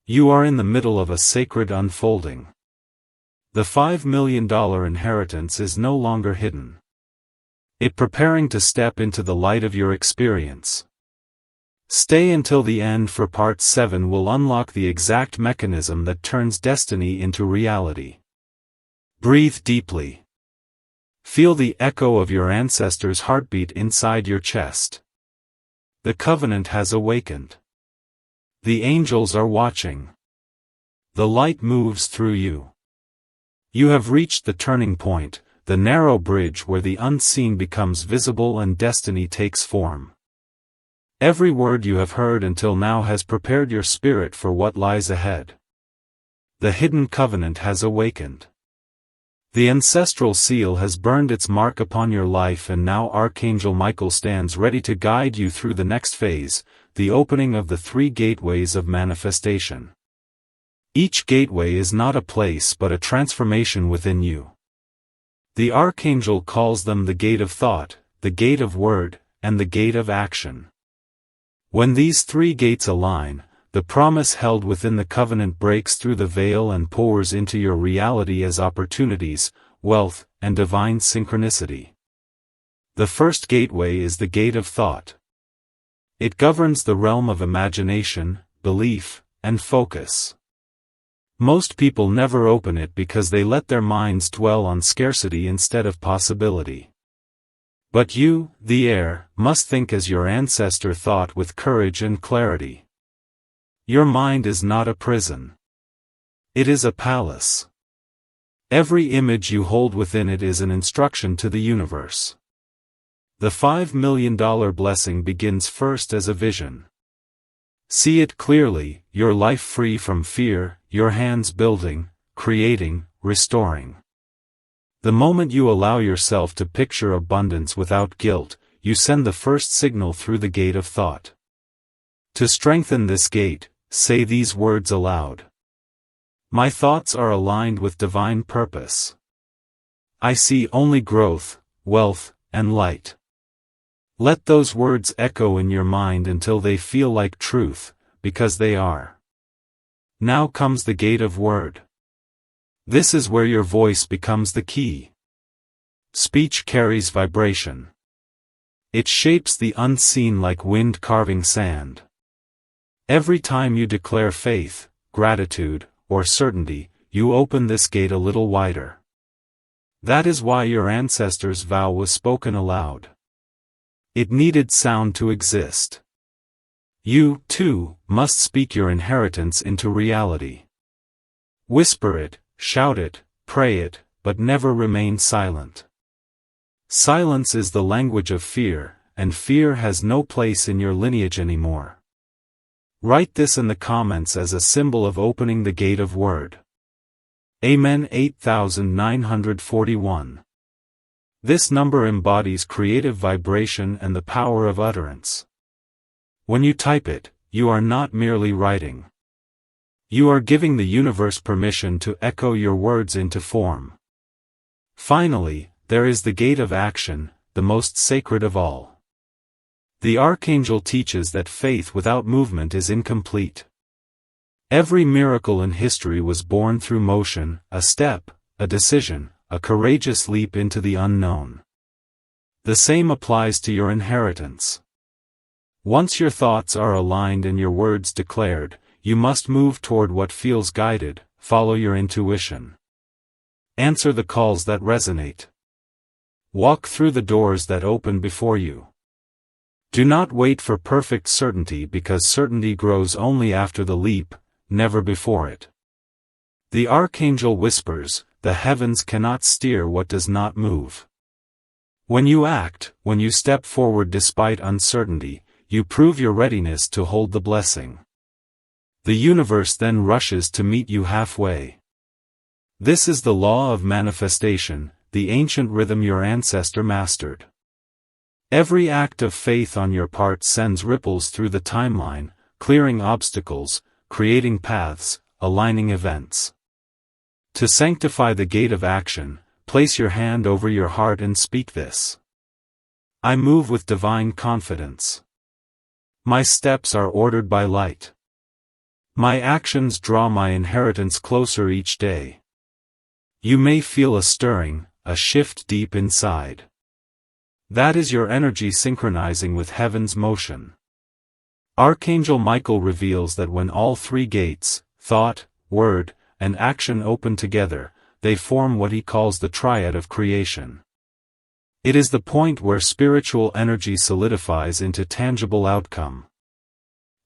You are in the middle of a sacred unfolding. The $5 million inheritance is no longer hidden. It preparing to step into the light of your experience. Stay until the end, for part 7 will unlock the exact mechanism that turns destiny into reality. Breathe deeply. Feel the echo of your ancestors' heartbeat inside your chest. The covenant has awakened. The angels are watching. The light moves through you. You have reached the turning point, the narrow bridge where the unseen becomes visible and destiny takes form. Every word you have heard until now has prepared your spirit for what lies ahead. The hidden covenant has awakened. The ancestral seal has burned its mark upon your life, and now Archangel Michael stands ready to guide you through the next phase, the opening of the 3 gateways of manifestation. Each gateway is not a place but a transformation within you. The Archangel calls them the gate of thought, the gate of word, and the gate of action. When these three gates align, the promise held within the covenant breaks through the veil and pours into your reality as opportunities, wealth, and divine synchronicity. The first gateway is the gate of thought. It governs the realm of imagination, belief, and focus. Most people never open it because they let their minds dwell on scarcity instead of possibility. But you, the heir, must think as your ancestor thought with courage and clarity. Your mind is not a prison. It is a palace. Every image you hold within it is an instruction to the universe. The $5 million blessing begins first as a vision. See it clearly, your life free from fear, your hands building, creating, restoring. The moment you allow yourself to picture abundance without guilt, you send the first signal through the gate of thought. To strengthen this gate, say these words aloud. My thoughts are aligned with divine purpose. I see only growth, wealth, and light. Let those words echo in your mind until they feel like truth, because they are. Now comes the gate of word. This is where your voice becomes the key. Speech carries vibration. It shapes the unseen like wind carving sand. Every time you declare faith, gratitude, or certainty, you open this gate a little wider. That is why your ancestors' vow was spoken aloud. It needed sound to exist. You, too, must speak your inheritance into reality. Whisper it, shout it, pray it, but never remain silent. Silence is the language of fear, and fear has no place in your lineage anymore. Write this in the comments as a symbol of opening the gate of word. Amen. 8941. This number embodies creative vibration and the power of utterance. When you type it, you are not merely writing. You are giving the universe permission to echo your words into form. Finally, there is the gate of action, the most sacred of all. The Archangel teaches that faith without movement is incomplete. Every miracle in history was born through motion, a step, a decision, a courageous leap into the unknown. The same applies to your inheritance. Once your thoughts are aligned and your words declared, you must move toward what feels guided, follow your intuition. Answer the calls that resonate. Walk through the doors that open before you. Do not wait for perfect certainty because certainty grows only after the leap, never before it. The Archangel whispers, the heavens cannot steer what does not move. When you act, when you step forward despite uncertainty, you prove your readiness to hold the blessing. The universe then rushes to meet you halfway. This is the law of manifestation, the ancient rhythm your ancestor mastered. Every act of faith on your part sends ripples through the timeline, clearing obstacles, creating paths, aligning events. To sanctify the gate of action, place your hand over your heart and speak this. I move with divine confidence. My steps are ordered by light. My actions draw my inheritance closer each day. You may feel a stirring, a shift deep inside. That is your energy synchronizing with heaven's motion. Archangel Michael reveals that when all three gates, thought, word, and action open together, they form what he calls the triad of creation. It is the point where spiritual energy solidifies into tangible outcome.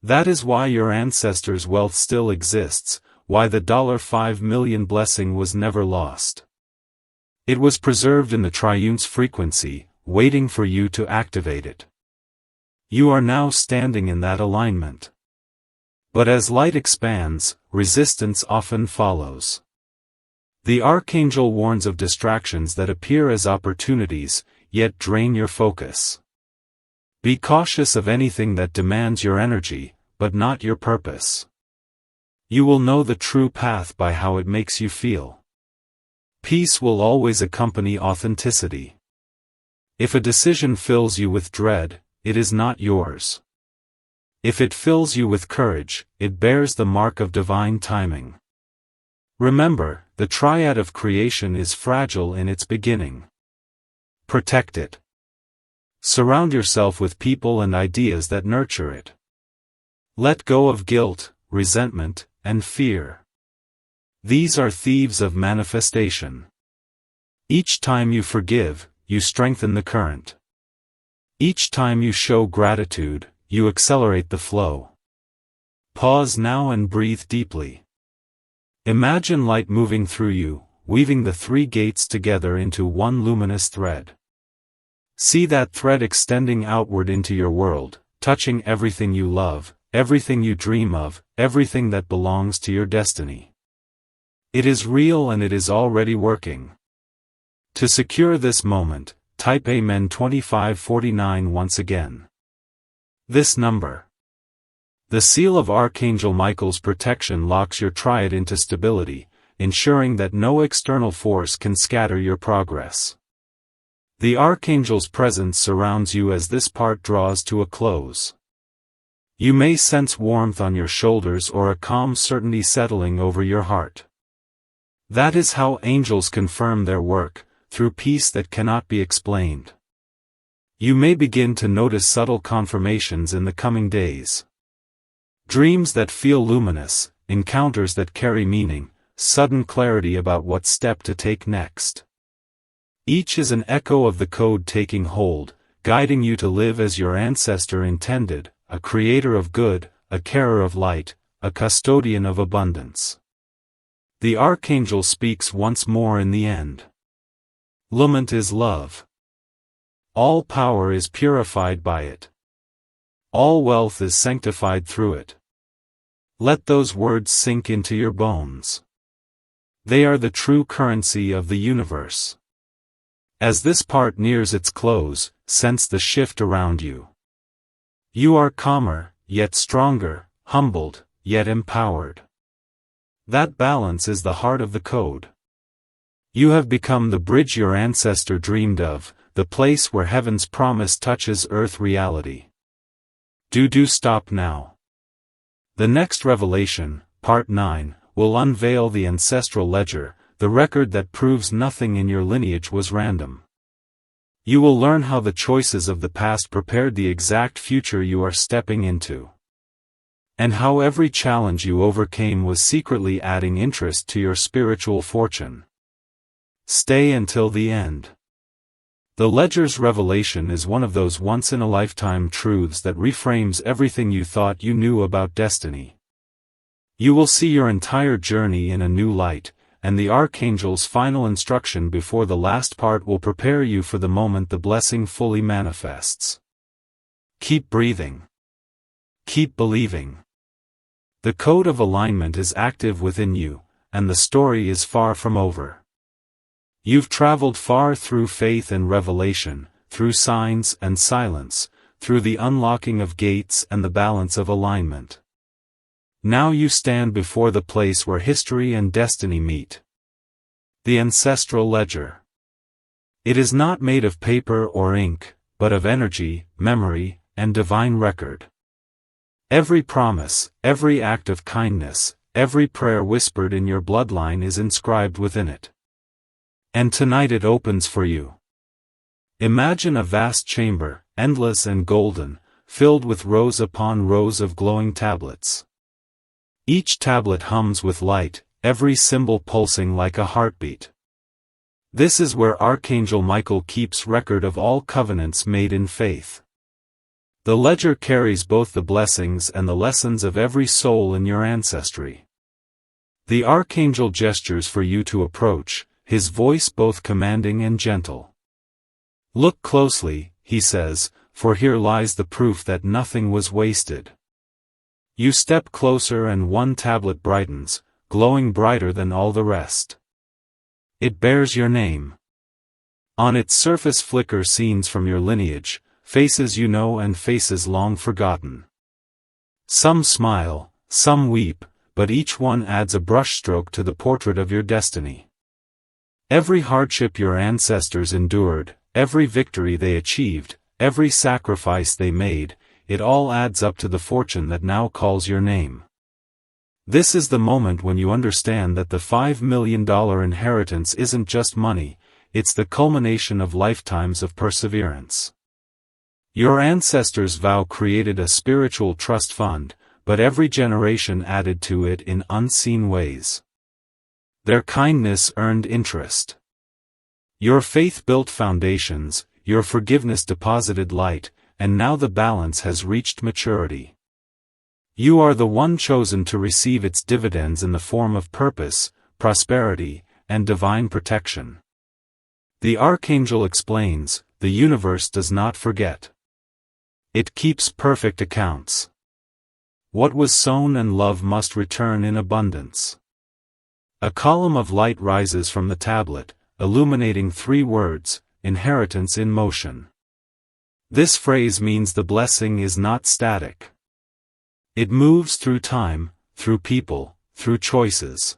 That is why your ancestors' wealth still exists, why the $5 million blessing was never lost. It was preserved in the triune's frequency, waiting for you to activate it. You are now standing in that alignment. But as light expands, resistance often follows. The Archangel warns of distractions that appear as opportunities, yet drain your focus. Be cautious of anything that demands your energy, but not your purpose. You will know the true path by how it makes you feel. Peace will always accompany authenticity. If a decision fills you with dread, it is not yours. If it fills you with courage, it bears the mark of divine timing. Remember, the triad of creation is fragile in its beginning. Protect it. Surround yourself with people and ideas that nurture it. Let go of guilt, resentment, and fear. These are thieves of manifestation. Each time you forgive, you strengthen the current. Each time you show gratitude, you accelerate the flow. Pause now and breathe deeply. Imagine light moving through you, weaving the three gates together into one luminous thread. See that thread extending outward into your world, touching everything you love, everything you dream of, everything that belongs to your destiny. It is real and it is already working. To secure this moment, type Amen 2549 once again. This number. The seal of Archangel Michael's protection locks your triad into stability, ensuring that no external force can scatter your progress. The Archangel's presence surrounds you as this part draws to a close. You may sense warmth on your shoulders or a calm certainty settling over your heart. That is how angels confirm their work, through peace that cannot be explained. You may begin to notice subtle confirmations in the coming days. Dreams that feel luminous, encounters that carry meaning, sudden clarity about what step to take next. Each is an echo of the code taking hold, guiding you to live as your ancestor intended, a creator of good, a carer of light, a custodian of abundance. The Archangel speaks once more in the end. Lument is love. All power is purified by it. All wealth is sanctified through it. Let those words sink into your bones. They are the true currency of the universe. As this part nears its close, sense the shift around you. You are calmer, yet stronger, humbled, yet empowered. That balance is the heart of the code. You have become the bridge your ancestor dreamed of, the place where heaven's promise touches earth reality. Do stop now. The next revelation, Part 9, will unveil the ancestral ledger, the record that proves nothing in your lineage was random. You will learn how the choices of the past prepared the exact future you are stepping into. And how every challenge you overcame was secretly adding interest to your spiritual fortune. Stay until the end. The ledger's revelation is one of those once-in-a-lifetime truths that reframes everything you thought you knew about destiny. You will see your entire journey in a new light, and the Archangel's final instruction before the last part will prepare you for the moment the blessing fully manifests. Keep breathing. Keep believing. The code of alignment is active within you, and the story is far from over. You've traveled far through faith and revelation, through signs and silence, through the unlocking of gates and the balance of alignment. Now you stand before the place where history and destiny meet. The ancestral ledger. It is not made of paper or ink, but of energy, memory, and divine record. Every promise, every act of kindness, every prayer whispered in your bloodline is inscribed within it. And tonight it opens for you. Imagine a vast chamber, endless and golden, filled with rows upon rows of glowing tablets. Each tablet hums with light, every symbol pulsing like a heartbeat. This is where Archangel Michael keeps record of all covenants made in faith. The ledger carries both the blessings and the lessons of every soul in your ancestry. The Archangel gestures for you to approach, his voice both commanding and gentle. Look closely, he says, for here lies the proof that nothing was wasted. You step closer and one tablet brightens, glowing brighter than all the rest. It bears your name. On its surface flicker scenes from your lineage, faces you know and faces long forgotten. Some smile, some weep, but each one adds a brushstroke to the portrait of your destiny. Every hardship your ancestors endured, every victory they achieved, every sacrifice they made, it all adds up to the fortune that now calls your name. This is the moment when you understand that the $5 million inheritance isn't just money, it's the culmination of lifetimes of perseverance. Your ancestors' vow created a spiritual trust fund, but every generation added to it in unseen ways. Their kindness earned interest. Your faith built foundations, your forgiveness deposited light, and now the balance has reached maturity. You are the one chosen to receive its dividends in the form of purpose, prosperity, and divine protection. The Archangel explains, the universe does not forget. It keeps perfect accounts. What was sown and love must return in abundance. A column of light rises from the tablet, illuminating 3 words, inheritance in motion. This phrase means the blessing is not static. It moves through time, through people, through choices.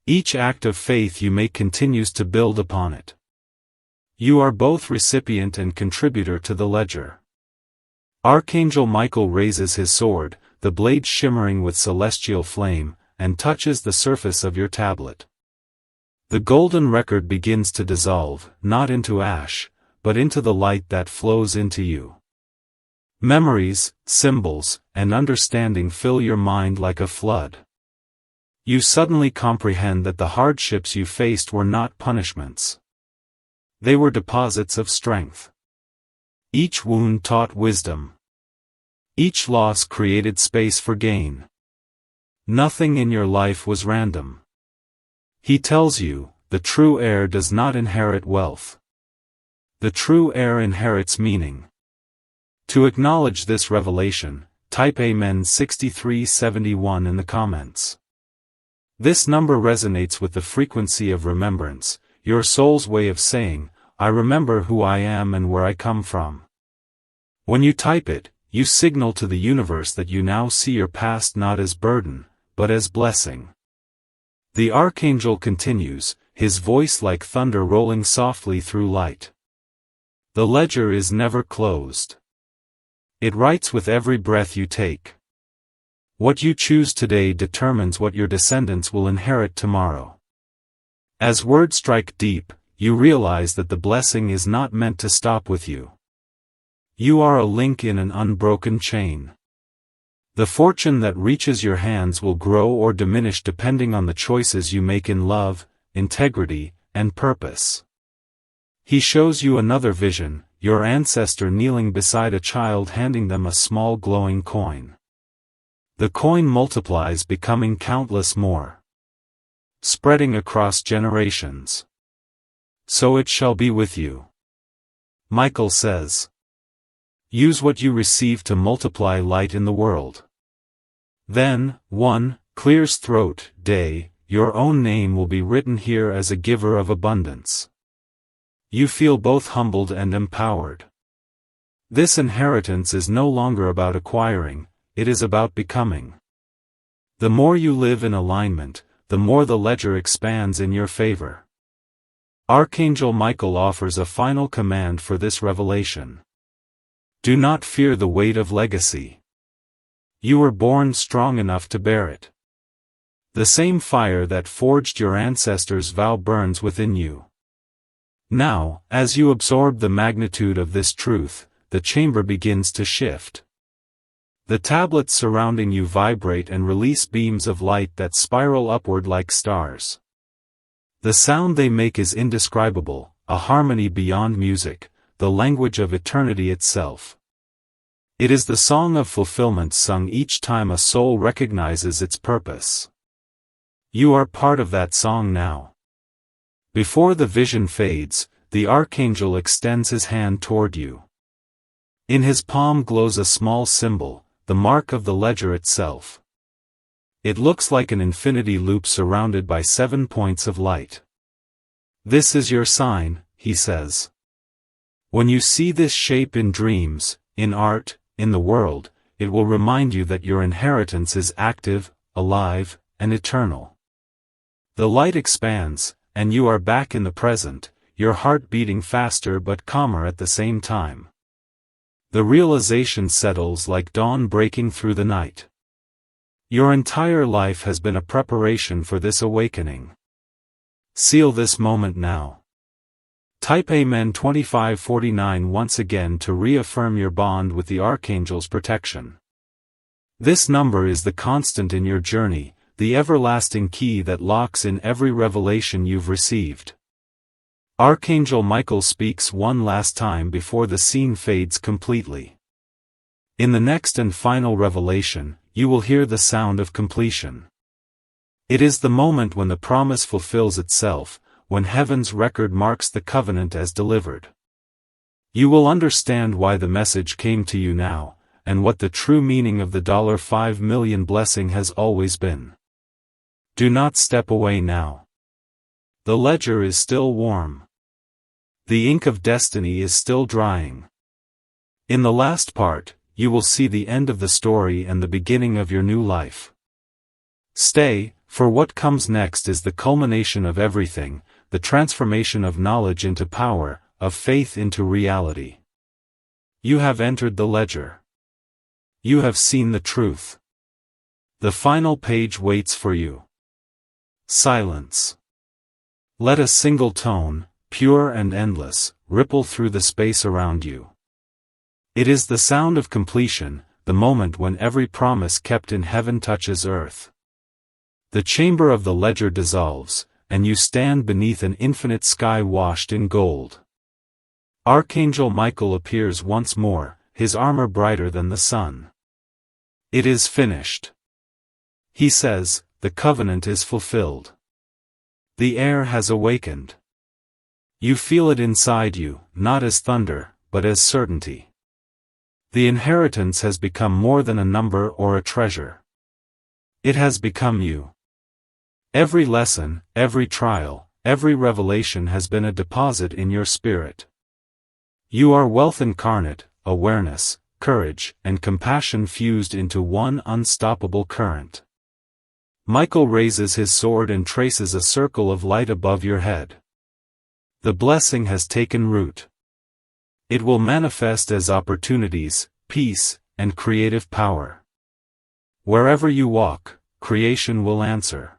Each act of faith you make continues to build upon it. You are both recipient and contributor to the ledger. Archangel Michael raises his sword, the blade shimmering with celestial flame, and touches the surface of your tablet. The golden record begins to dissolve, not into ash, but into the light that flows into you. Memories, symbols, and understanding fill your mind like a flood. You suddenly comprehend that the hardships you faced were not punishments. They were deposits of strength. Each wound taught wisdom. Each loss created space for gain. Nothing in your life was random. He tells you, the true heir does not inherit wealth. The true heir inherits meaning. To acknowledge this revelation, type Amen 6371 in the comments. This number resonates with the frequency of remembrance, your soul's way of saying, I remember who I am and where I come from. When you type it, you signal to the universe that you now see your past not as burden, but as blessing. The Archangel continues, his voice like thunder rolling softly through light. The ledger is never closed. It writes with every breath you take. What you choose today determines what your descendants will inherit tomorrow. As words strike deep, you realize that the blessing is not meant to stop with you. You are a link in an unbroken chain. The fortune that reaches your hands will grow or diminish depending on the choices you make in love, integrity, and purpose. He shows you another vision, your ancestor kneeling beside a child handing them a small glowing coin. The coin multiplies, becoming countless more, spreading across generations. So it shall be with you. Michael says. Use what you receive to multiply light in the world. Then, 1 clears throat day, your own name will be written here as a giver of abundance. You feel both humbled and empowered. This inheritance is no longer about acquiring, it is about becoming. The more you live in alignment, the more the ledger expands in your favor. Archangel Michael offers a final command for this revelation. Do not fear the weight of legacy. You were born strong enough to bear it. The same fire that forged your ancestors' vow burns within you. Now, as you absorb the magnitude of this truth, the chamber begins to shift. The tablets surrounding you vibrate and release beams of light that spiral upward like stars. The sound they make is indescribable, a harmony beyond music, the language of eternity itself. It is the song of fulfillment sung each time a soul recognizes its purpose. You are part of that song now. Before the vision fades, the Archangel extends his hand toward you. In his palm glows a small symbol, the mark of the ledger itself. It looks like an infinity loop surrounded by 7 points of light. This is your sign, he says. When you see this shape in dreams, in art, in the world, it will remind you that your inheritance is active, alive, and eternal. The light expands, and you are back in the present, your heart beating faster but calmer at the same time. The realization settles like dawn breaking through the night. Your entire life has been a preparation for this awakening. Seal this moment now. Type Amen 2549 once again to reaffirm your bond with the Archangel's protection. This number is the constant in your journey, the everlasting key that locks in every revelation you've received. Archangel Michael speaks one last time before the scene fades completely. In the next and final revelation, you will hear the sound of completion. It is the moment when the promise fulfills itself, when heaven's record marks the covenant as delivered. You will understand why the message came to you now, and what the true meaning of the $5 million blessing has always been. Do not step away now. The ledger is still warm. The ink of destiny is still drying. In the last part, you will see the end of the story and the beginning of your new life. Stay, for what comes next is the culmination of everything, the transformation of knowledge into power, of faith into reality. You have entered the ledger. You have seen the truth. The final page waits for you. Silence. Let a single tone, pure and endless, ripple through the space around you. It is the sound of completion, the moment when every promise kept in heaven touches earth. The chamber of the ledger dissolves, and you stand beneath an infinite sky washed in gold. Archangel Michael appears once more, his armor brighter than the sun. It is finished. He says, the covenant is fulfilled. The air has awakened. You feel it inside you, not as thunder, but as certainty. The inheritance has become more than a number or a treasure. It has become you. Every lesson, every trial, every revelation has been a deposit in your spirit. You are wealth incarnate, awareness, courage, and compassion fused into one unstoppable current. Michael raises his sword and traces a circle of light above your head. The blessing has taken root. It will manifest as opportunities, peace, and creative power. Wherever you walk, creation will answer.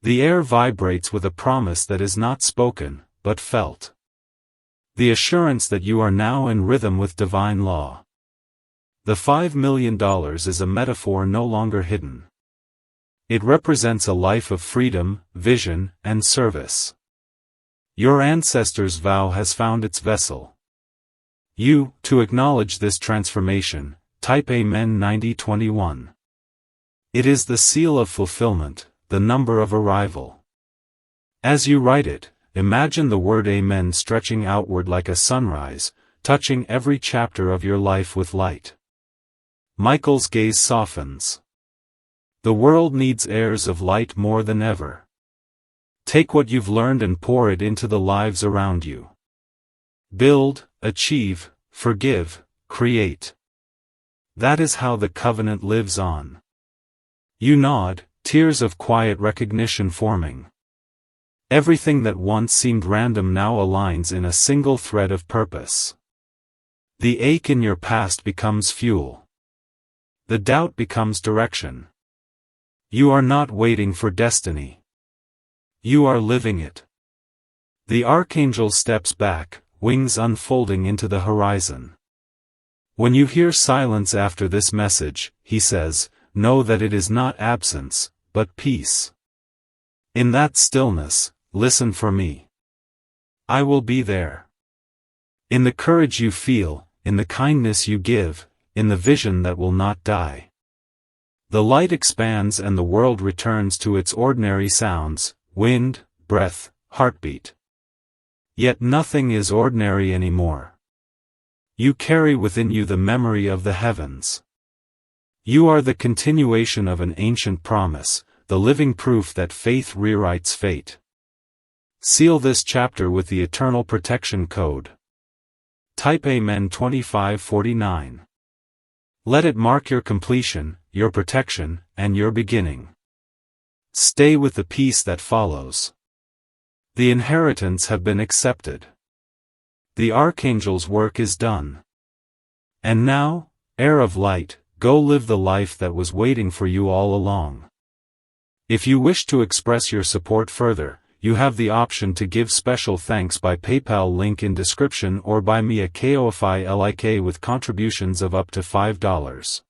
The air vibrates with a promise that is not spoken, but felt. The assurance that you are now in rhythm with divine law. The $5 million is a metaphor no longer hidden. It represents a life of freedom, vision, and service. Your ancestors' vow has found its vessel. To acknowledge this transformation, type Amen 9021. It is the seal of fulfillment, the number of arrival. As you write it, imagine the word Amen stretching outward like a sunrise, touching every chapter of your life with light. Michael's gaze softens. The world needs heirs of light more than ever. Take what you've learned and pour it into the lives around you. Build, achieve, forgive, create. That is how the covenant lives on. You nod, tears of quiet recognition forming. Everything that once seemed random now aligns in a single thread of purpose. The ache in your past becomes fuel. The doubt becomes direction. You are not waiting for destiny. You are living it. The archangel steps back, wings unfolding into the horizon. When you hear silence after this message, he says, know that it is not absence, but peace. In that stillness, listen for me. I will be there. In the courage you feel, in the kindness you give, in the vision that will not die. The light expands and the world returns to its ordinary sounds, wind, breath, heartbeat. Yet nothing is ordinary anymore. You carry within you the memory of the heavens. You are the continuation of an ancient promise, the living proof that faith rewrites fate. Seal this chapter with the eternal protection code. Type Amen 2549. Let it mark your completion, your protection, and your beginning. Stay with the peace that follows. The inheritance have been accepted. The Archangel's work is done. And now, heir of light, go live the life that was waiting for you all along. If you wish to express your support further, you have the option to give special thanks by PayPal, link in description, or buy me a KOFI LIK with contributions of up to $5.